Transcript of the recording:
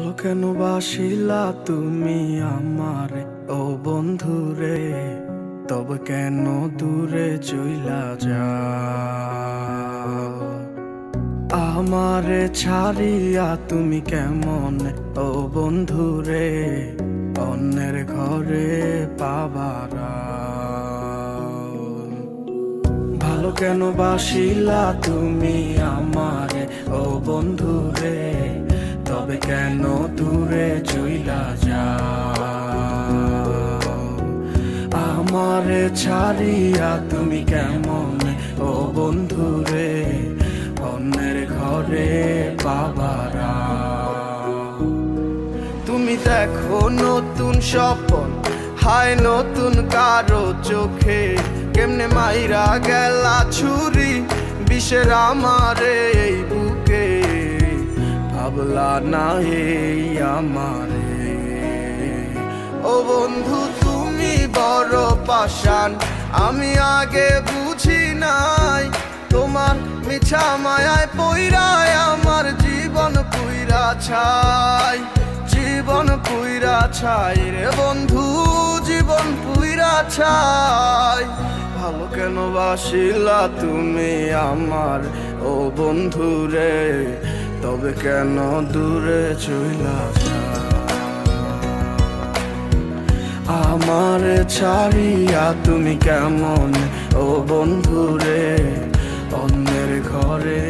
ভালো কেন বাসিলা তুমি আমারে ও বন্ধুরে, তবে কেন দূরে চইলা যাও? আমারে ছাড়িয়া তুমি কেমন ও বন্ধুরে অন্যের ঘরে পাবারা? ভালো কেন বাসিলা তুমি আমারে ও বন্ধুরে, তবে কেন দূরে চইলা যাও? আমারে ছাড়িয়া তুমি কেমন ও বন্ধুরে অন্যের ঘরে পাবারা? তুমি দেখো নতুন স্বপ্ন, হায় নতুন কারো চোখে, কেমনে মাইরা গেলা ছুরি বিষের আমারে এই বুকে। ভাবলা না এই আমারে ও বন্ধু, তুমি বড় পাষাণ, আমি আগে বুঝি নাই। তোমার মিছা মায়ায় পইরায় আমার জীবন পুইরা ছাই, জীবন পুইরা ছাই রে বন্ধু, জীবন পুইরা ছাই। ভালো কেন বাসিলা তুমি আমার ও বন্ধু রে, তবে কেন দূরে চইলা যাও? আমার ছাড়িয়া তুমি কেমন ও বন্ধু রে অন্যের ঘরে